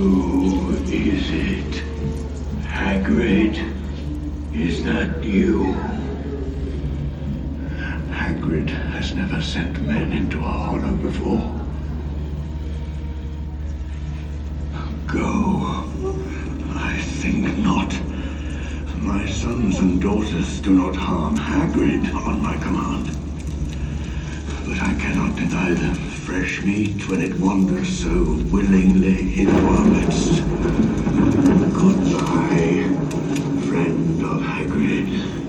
Who is it? Hagrid? Is that you? Hagrid has never sent men into a hollow before. Go. I think not. My sons and daughters do not harm Hagrid on my command. But I cannot deny them fresh meat when it wanders so willingly into our midst. Goodbye, friend of Hagrid.